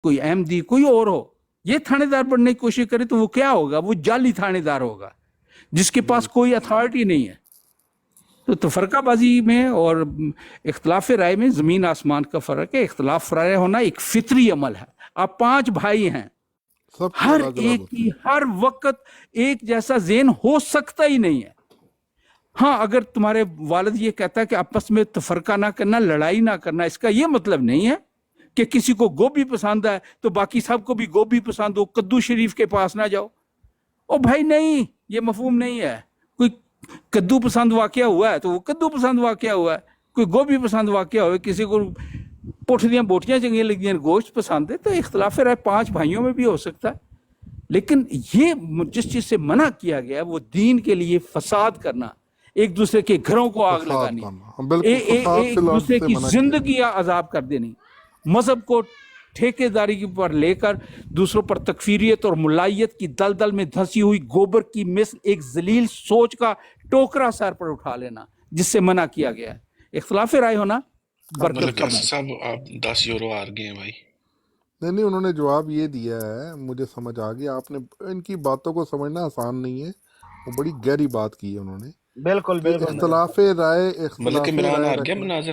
کوئی احمدی کوئی اور ہو یہ تھانے دار بننے کی کوشش کرے تو وہ کیا ہوگا؟ وہ جعلی تھانے دار ہوگا جس کے پاس کوئی اتھارٹی نہیں ہے. تو تفرقہ بازی میں اور اختلاف رائے میں زمین آسمان کا فرق ہے. اختلاف رائے ہونا ایک فطری عمل ہے. آپ 5 بھائی ہیں, سب کی ہر الگ الگ ایک ہوتی کی ہے. ہر وقت ایک جیسا ذہن ہو سکتا ہی نہیں ہے. ہاں اگر تمہارے والد یہ کہتا ہے کہ آپس میں تفرقہ نہ کرنا, لڑائی نہ کرنا, اس کا یہ مطلب نہیں ہے کہ کسی کو گوبھی پسند ہے تو باقی سب کو بھی گوبھی پسند ہو, کدو شریف کے پاس نہ جاؤ. او بھائی نہیں, یہ مفہوم نہیں ہے. کوئی کدو پسند واقعہ ہوا ہے تو وہ کدو پسند واقعہ ہوا ہے, کوئی گوبھی پسند واقعہ ہوا ہے, کسی کو پوٹھ دیاں بوٹیاں چنگی لگی ہیں, گوشت پسند ہے. تو اختلاف رائے 5 بھائیوں میں بھی ہو سکتا ہے, لیکن یہ جس چیز سے منع کیا گیا وہ دین کے لیے فساد کرنا, ایک دوسرے کے گھروں کو آگ فساد لگانی, کرنا, ہاں بالکل فساد فی ایک الحال دوسرے سے کی منع کیا گیا. زندگی عذاب کر دینی, مذہب کو ٹھیکے داری پر لے کر دوسروں پر تکفیریت اور ملائیت کی دلدل میں دھنسی ہوئی گوبر کی مثل ایک ذلیل سوچ کا ٹوکرا سر پر اٹھا لینا, جس سے منع کیا گیا ہے. اختلاف رائے ہونا برکت مطلب کا کہ صاحب آپ 10 یورو ہار گئے ہیں بھائی. نہیں انہوں نے جواب یہ دیا ہے, مجھے سمجھ آ گیا. آپ نے ان کی باتوں کو سمجھنا آسان نہیں ہے, وہ بڑی گہری بات کی ہے انہوں نے بالکل کہ بالکل اختلاف رائے مطلب کہ عمران ہار گیا رکھنا. مناظر.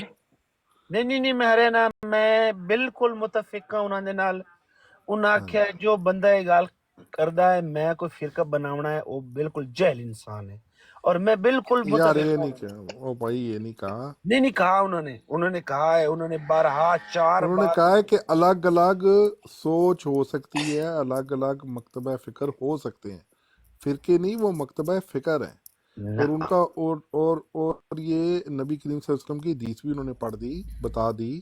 نہیں میرے نا میں بالکل متفق ہوں انہوں نے نال. انہاں ہاں آکھیا جو بندہ یہ گال کردا ہے میں کوئی فرقہ بناونا ہے وہ بالکل جہل انسان ہے, اور میں بالکل یار یہ متفق نہیں ہوں. کہا او بھائی, یہ نہیں کہا. نہیں کہا انہوں نے کہا ہے, انہوں نے بارہا 4 انہوں نے بار کہا ہے کہ الگ الگ سوچ ہو سکتی ہے, الگ الگ مکتبہ فکر ہو سکتے ہیں, فرقے نہیں وہ مکتبہ فکر ہیں. اور ان کا اور یہ نبی کریم صلی اللہ علیہ وسلم کی حدیث بھی انہوں نے پڑھ دی, بتا دی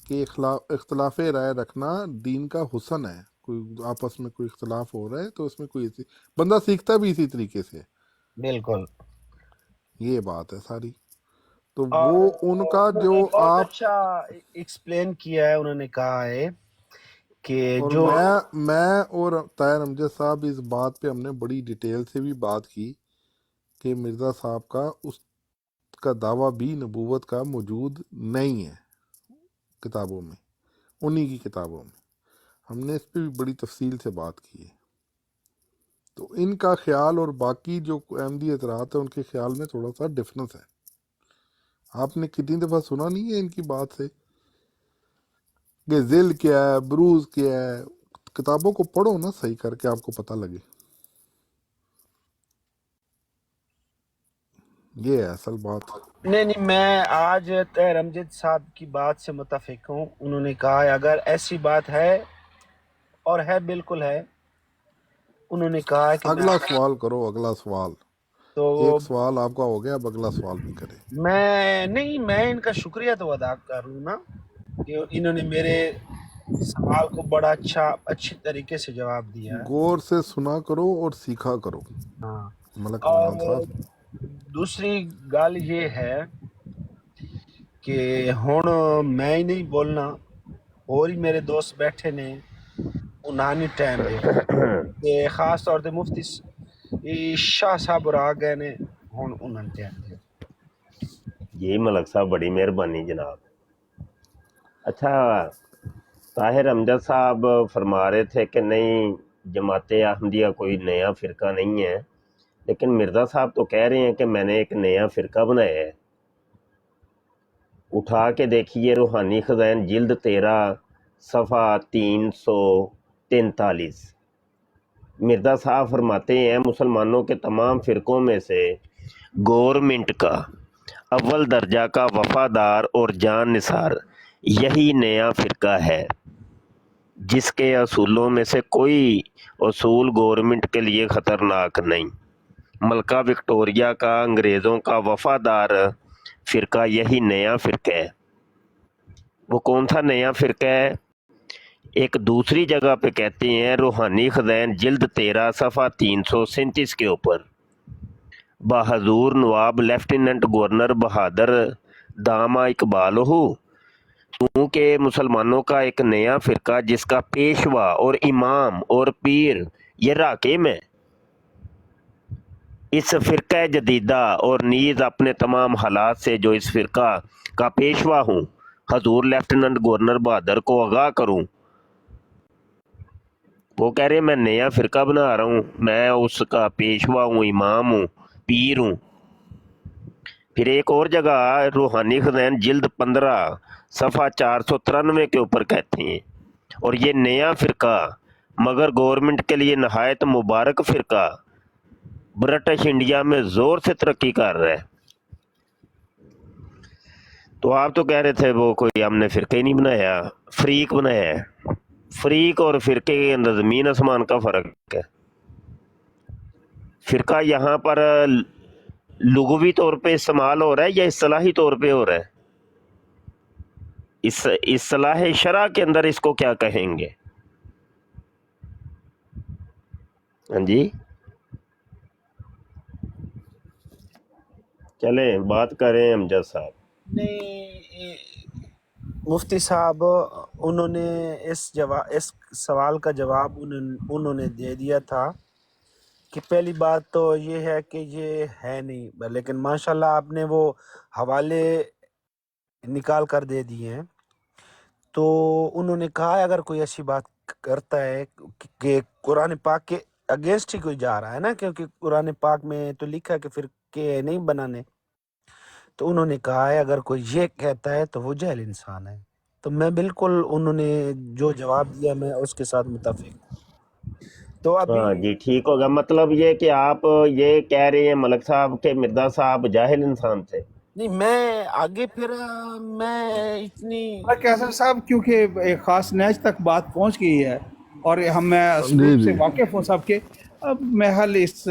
کہ اختلاف رائے رکھنا دین کا حسن ہے. کوئی آپس میں کوئی اختلاف ہو رہا ہے تو اس میں کوئی بندہ سیکھتا بھی اسی طریقے سے, بالکل. یہ بات ہے ساری. تو اور وہ ان کا انہوں جو نے بہت آپ اچھا ایکسپلین کیا ہے. انہوں نے کہا ہے کہ اور جو میں اور طاہر امجد صاحب اس بات پہ ہم نے بڑی ڈیٹیل سے بھی بات کی کہ مرزا صاحب کا اس کا دعویٰ بھی نبوت کا موجود نہیں ہے کتابوں میں, انہی کی کتابوں میں. ہم نے اس پہ بھی بڑی تفصیل سے بات کی ہے. تو ان کا خیال اور باقی جو احمدی حضرات ہیں ان کے خیال میں تھوڑا سا ڈفرنس ہے. آپ نے کتنی دفعہ سنا نہیں ہے ان کی بات سے کہ ذل کیا ہے, بروز کیا ہے. کتابوں کو پڑھو نا صحیح کر کے, آپ کو پتہ لگے. یہ ہے اصل بات. نہیں میں آج طاہر امجد صاحب کی بات سے متفق ہوں. انہوں نے کہا ہے اگر ایسی بات ہے اور ہے بالکل ہے. انہوں نے کہا ہے کہ اگلا سوال کرو, اگلا سوال. تو ایک سوال آپ کا ہو گیا, اب اگلا سوال بھی کرے. میں ان کا شکریہ تو ادا کر لوں نا کہ انہوں نے میرے سوال کو بڑا اچھی طریقے سے جواب دیا ہے. غور سے سنا کرو اور سیکھا کرو ہاں. ملک اور عمران صاحب. دوسری گل یہ ہے کہ ہن میں ہی نہیں بولنا, اور ہی میرے دوست بیٹھے نے انہاں نہیں ٹائم دے کہ خاص طور تے مفتی شاہ صاحب اور آ گئے نے, ہن انہاں نے ٹائم دے. جی ملک صاحب بڑی مہربانی جناب. اچھا طاہر امجد صاحب فرما رہے تھے کہ نہیں جماعت احمدیہ کوئی نیا فرقہ نہیں ہے, لیکن مرزا صاحب تو کہہ رہے ہیں کہ میں نے ایک نیا فرقہ بنایا ہے. اٹھا کے دیکھیے روحانی خزائن جلد 13 صفحہ 343. مرزا صاحب فرماتے ہیں مسلمانوں کے تمام فرقوں میں سے گورنمنٹ کا اول درجہ کا وفادار اور جان نثار یہی نیا فرقہ ہے, جس کے اصولوں میں سے کوئی اصول گورنمنٹ کے لیے خطرناک نہیں. ملکہ وکٹوریہ کا انگریزوں کا وفادار فرقہ یہی نیا فرقہ ہے. وہ کون سا نیا فرقہ ہے؟ ایک دوسری جگہ پہ کہتے ہیں روحانی خزائن جلد 13 صفحہ 337 کے اوپر, بحضور نواب لیفٹیننٹ گورنر بہادر دامہ اقبال ہو چونکہ مسلمانوں کا ایک نیا فرقہ جس کا پیشوا اور امام اور پیر یہ راکم ہے. اس فرقہ جدیدہ اور نیز اپنے تمام حالات سے جو اس فرقہ کا پیشوا ہوں حضور لیفٹیننٹ گورنر بہادر کو آگاہ کروں وہ کہہ رہے ہیں میں نیا فرقہ بنا رہا ہوں، میں اس کا پیشوا ہوں، امام ہوں، پیر ہوں۔ پھر ایک اور جگہ روحانی خزائن جلد 15 صفحہ 493 کے اوپر کہتے ہیں، اور یہ نیا فرقہ مگر گورنمنٹ کے لیے نہایت مبارک فرقہ برٹش انڈیا میں زور سے ترقی کر رہا ہے۔ تو آپ تو کہہ رہے تھے وہ کوئی ہم نے فرقہ ہی نہیں بنایا، فریق بنایا ہے۔ فریق اور فرقے کے اندر زمین آسمان کا فرق ہے۔ فرقہ یہاں پر لغوی طور پہ استعمال ہو رہا ہے یا اصطلاحی طور پہ ہو رہا ہے؟ اس اصطلاح شرع کے اندر اس کو کیا کہیں گے؟ ہاں جی چلیں بات کریں امجد صاحب۔ نہیں مفتی صاحب، انہوں نے اس سوال کا جواب انہوں نے دے دیا تھا کہ پہلی بات تو یہ ہے کہ یہ ہے نہیں، لیکن ماشاءاللہ آپ نے وہ حوالے نکال کر دے دیے ہیں۔ تو انہوں نے کہا ہے اگر کوئی ایسی بات کرتا ہے کہ قرآن پاک کے اگینسٹ ہی کوئی جا رہا ہے نا، کیونکہ قرآن پاک میں تو لکھا ہے کہ فرقے نہیں بنانے، تو انہوں نے کہا ہے اگر کوئی یہ کہتا ہے تو وہ جاہل انسان ہے۔ تو میں بالکل انہوں نے جو جواب دیا میں اس کے ساتھ متفق ہوں۔ تو ابھی ہاں جی ٹھیک ہوگا، مطلب یہ کہ آپ یہ کہہ رہے ہیں ملک صاحب کہ مرزا صاحب جاہل انسان تھے۔ نہیں، میں آگے پھر میں اتنی کیسر صاحب کیونکہ ایک خاص نیچ تک بات پہنچ گئی ہے اور میں جی اسلوب سے جی واقف ہوں سب کے، اب محل اس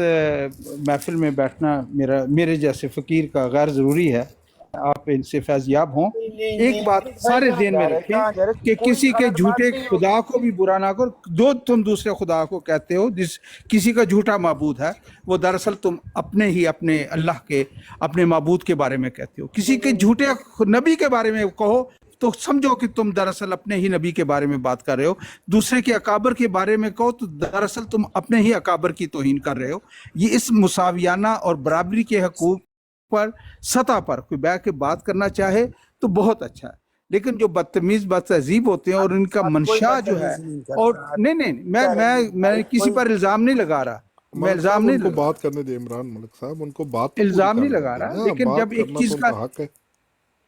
محفل میں بیٹھنا میرے جیسے فقیر کا غیر ضروری ہے۔ آپ ان سے فیض یاب ہوں۔ ایک بات سارے ذہن میں رکھیں کہ کسی کے جھوٹے خدا کو بھی برا نہ کرو۔ جو تم دوسرے خدا کو کہتے ہو، جس کسی کا جھوٹا معبود ہے، وہ دراصل تم اپنے اللہ کے اپنے معبود کے بارے میں کہتے ہو۔ کسی کے جھوٹے نبی کے بارے میں کہو تو سمجھو کہ تم دراصل اپنے ہی نبی کے بارے میں بات کر رہے ہو۔ دوسرے کے اکابر کے بارے میں کہو تو دراصل تم اپنے ہی اکابر کی توہین کر رہے ہو۔ یہ اس مساویانہ اور برابری کے حقوق پر سطح پر کوئی بیٹھ کے بات کرنا چاہے تو بہت اچھا ہے، لیکن جو بدتمیز بد تہذیب ہوتے ہیں اور ان کا منشا جو ہے، اور نہیں میں کسی پر الزام نہیں لگا رہا، میں ملک الزام صاحب نہیں ان کو لگا بات کرنے دیں، عمران ملک صاحب ان کو بات تو پوری الزام نہیں کرنے لگا دیں رہا، نا، لیکن بات جب ایک کرنا چیز تو ان کا کا حق ہے۔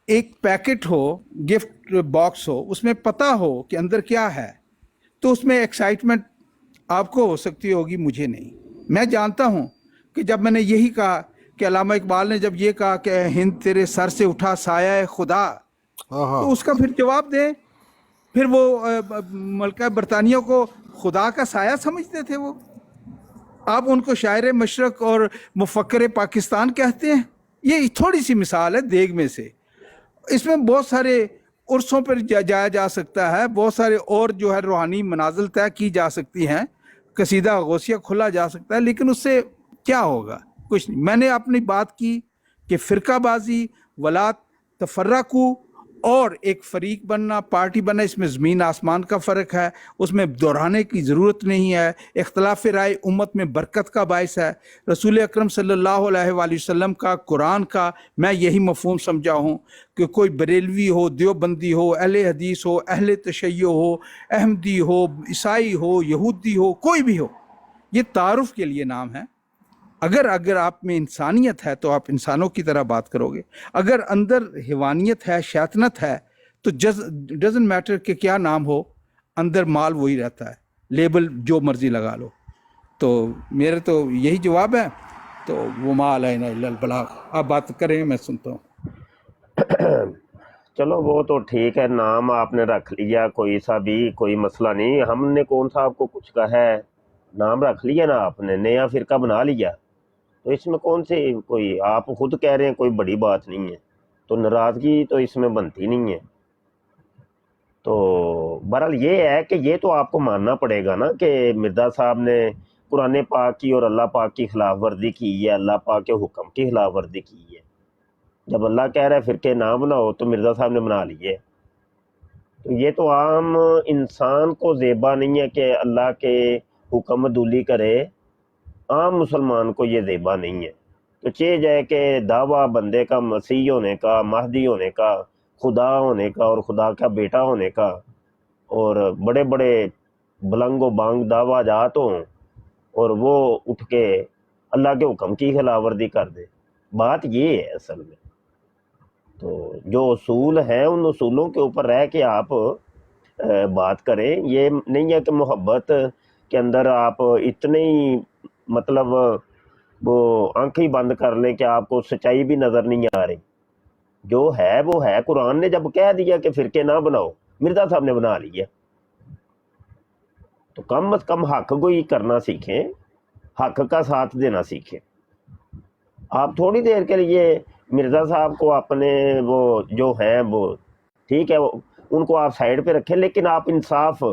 ایک پیکٹ ہو، گفٹ باکس ہو، اس میں پتہ ہو کہ اندر کیا ہے، تو اس میں ایکسائٹمنٹ آپ کو ہو سکتی ہوگی، مجھے نہیں۔ میں جانتا ہوں کہ جب میں نے یہی کہا کہ علامہ اقبال نے جب یہ کہا کہ اے ہند تیرے سر سے اٹھا سایہ خدا، ہاں ہاں تو اس کا پھر جواب دیں۔ پھر وہ ملکہ برطانیہ کو خدا کا سایہ سمجھتے تھے وہ؟ آپ ان کو شاعر مشرق اور مفکر پاکستان کہتے ہیں؟ یہ تھوڑی سی مثال ہے دیگ میں سے، اس میں بہت سارے عرصوں پر جایا جا سکتا ہے، بہت سارے اور جو ہے روحانی منازل طے کی جا سکتی ہیں، قصیدہ غوثیہ کھلا جا سکتا ہے، لیکن اس سے کیا ہوگا؟ کچھ نہیں۔ میں نے اپنی بات کی کہ فرقہ بازی، ولات تفرقو اور ایک فریق بننا، پارٹی بننا، اس میں زمین آسمان کا فرق ہے، اس میں دہرانے کی ضرورت نہیں ہے۔ اختلاف رائے امت میں برکت کا باعث ہے۔ رسول اکرم صلی اللہ علیہ وآلہ وسلم کا، قرآن کا میں یہی مفہوم سمجھا ہوں کہ کوئی بریلوی ہو، دیوبندی ہو، اہل حدیث ہو، اہل تشیع ہو، احمدی ہو، عیسائی ہو، یہودی ہو، کوئی بھی ہو، یہ تعارف کے لیے نام ہے۔ اگر آپ میں انسانیت ہے تو آپ انسانوں کی طرح بات کرو گے، اگر اندر حیوانیت ہے، شیطنت ہے، تو ڈزنٹ میٹر کہ کیا نام ہو، اندر مال وہی رہتا ہے، لیبل جو مرضی لگا لو۔ تو میرے تو یہی جواب ہے، تو وہ ما علینا الا البلاغ۔ آپ بات کریں، میں سنتا ہوں۔ چلو وہ تو ٹھیک ہے، نام آپ نے رکھ لیا، کوئی سا بھی کوئی مسئلہ نہیں، ہم نے کون سا آپ کو کچھ کہا ہے؟ نام رکھ لیا نا آپ نے، نیا فرقہ بنا لیا، تو اس میں کون سی کوئی، آپ خود کہہ رہے ہیں کوئی بڑی بات نہیں ہے، تو ناراضگی تو اس میں بنتی نہیں ہے۔ تو بہرحال یہ ہے کہ یہ تو آپ کو ماننا پڑے گا نا کہ مرزا صاحب نے قرآن پاک کی اور اللہ پاک کی خلاف ورزی کی ہے، اللہ پاک کے حکم کی خلاف ورزی کی ہے۔ جب اللہ کہہ رہا ہے فرقے نہ بناؤ تو مرزا صاحب نے بنا لیے۔ تو یہ تو عام انسان کو زیبا نہیں ہے کہ اللہ کے حکم عدولی کرے، عام مسلمان کو یہ زیبا نہیں ہے۔ تو چیز ہے کہ دعویٰ بندے کا مسیح ہونے کا، مہدی ہونے کا، خدا ہونے کا اور خدا کا بیٹا ہونے کا، اور بڑے بڑے بلنگ و بانگ دعویٰ جات ہوں اور وہ اٹھ کے اللہ کے حکم کی خلاف ورزی کر دے. بات یہ ہے اصل میں. تو جو اصول ہیں ان اصولوں کے اوپر رہ کے آپ بات کریں. یہ نہیں ہے کہ محبت کے اندر آپ اتنے ہی مطلب وہ آنکھیں ہی بند کر لیں کہ آپ کو سچائی بھی نظر نہیں آ رہی. جو ہے وہ ہے. قرآن نے جب کہہ دیا کہ فرقے نہ بناؤ، مرزا صاحب نے بنا لیا. تو کم از کم حق گوئی کرنا سیکھیں، حق کا ساتھ دینا سیکھیں. آپ تھوڑی دیر کے لیے مرزا صاحب کو اپنے وہ جو ہیں وہ ٹھیک ہے ان کو آپ سائڈ پہ رکھیں، لیکن آپ انصاف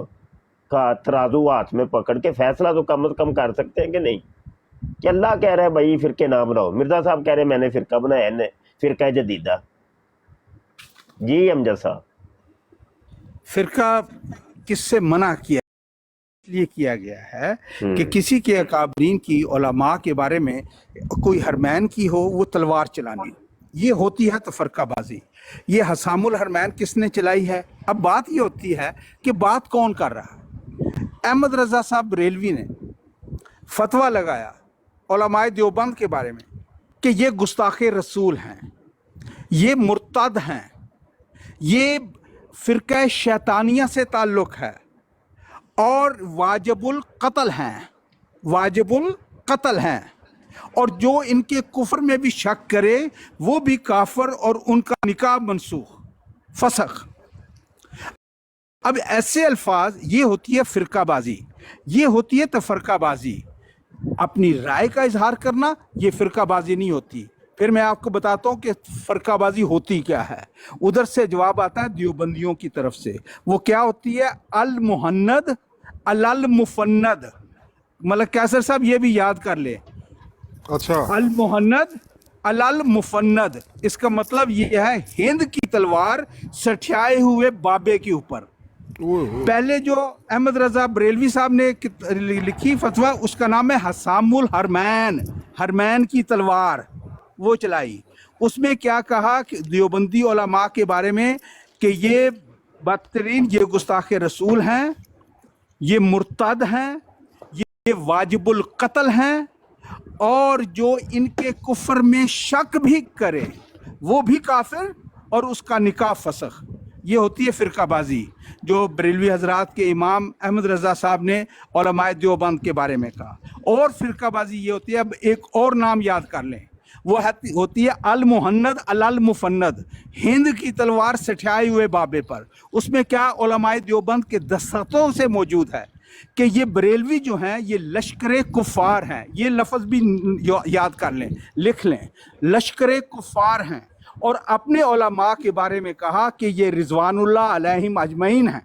کا ترازو ہاتھ میں پکڑ کے فیصلہ تو کم از کم کر سکتے ہیں کہ نہیں. کہ اللہ کہہ رہا ہے بھائی فرقے نہ بناؤ، مرزا صاحب کہہ رہے ہیں میں نے فرقہ بنایا ہے، فرقہ جدیدہ. جی امجد صاحب. فرقہ کس سے منع کیا اس لیے کیا گیا ہے کہ کسی کے اکابرین کی علماء کے بارے میں کوئی حرمین کی ہو وہ تلوار چلانی، یہ ہوتی ہے تفرقہ بازی. یہ حسام الحرمین کس نے چلائی ہے؟ اب بات یہ ہوتی ہے کہ بات کون کر رہا ہے. احمد رضا صاحب بریلوی نے فتویٰ لگایا علماء دیوبند کے بارے میں کہ یہ گستاخ رسول ہیں، یہ مرتد ہیں، یہ فرقہ شیطانیہ سے تعلق ہے اور واجب القتل ہیں، واجب القتل ہیں، اور جو ان کے کفر میں بھی شک کرے وہ بھی کافر اور ان کا نکاح منسوخ فسخ. اب ایسے الفاظ، یہ ہوتی ہے فرقہ بازی، یہ ہوتی ہے تفرقہ بازی. اپنی رائے کا اظہار کرنا یہ فرقہ بازی نہیں ہوتی. پھر میں آپ کو بتاتا ہوں کہ فرقہ بازی ہوتی کیا ہے. ادھر سے جواب آتا ہے دیوبندیوں کی طرف سے. وہ کیا ہوتی ہے؟ المحند المفند. ملک کیسر صاحب یہ بھی یاد کر لے. اچھا، المحند المفند، اس کا مطلب یہ ہے ہند کی تلوار سٹھائے ہوئے بابے کے اوپر. پہلے جو احمد رضا بریلوی صاحب نے لکھی فتویٰ اس کا نام ہے حسام الحرمین، حرمین کی تلوار وہ چلائی. اس میں کیا کہا کہ دیوبندی علماء کے بارے میں کہ یہ بدترین، یہ گستاخ رسول ہیں، یہ مرتد ہیں، یہ واجب القتل ہیں، اور جو ان کے کفر میں شک بھی کرے وہ بھی کافر اور اس کا نکاح فسخ. یہ ہوتی ہے فرقہ بازی جو بریلوی حضرات کے امام احمد رضا صاحب نے علماء دیوبند کے بارے میں کہا. اور فرقہ بازی یہ ہوتی ہے، اب ایک اور نام یاد کر لیں، وہ ہوتی ہے المحند المفند، ہند کی تلوار سٹھائے ہوئے بابے پر. اس میں کیا علماء دیوبند کے دستخطوں سے موجود ہے کہ یہ بریلوی جو ہیں یہ لشکر کفار ہیں. یہ لفظ بھی یاد کر لیں، لکھ لیں، لشکر کفار ہیں. اور اپنے علماء کے بارے میں کہا کہ یہ رضوان اللہ علیہم اجمعین ہیں،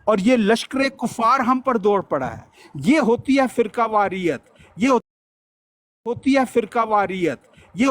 اور یہ لشکر کفار ہم پر دوڑ پڑا ہے. یہ ہوتی ہے فرقہ واریت، یہ ہوتی ہے فرقہ واریت، یہ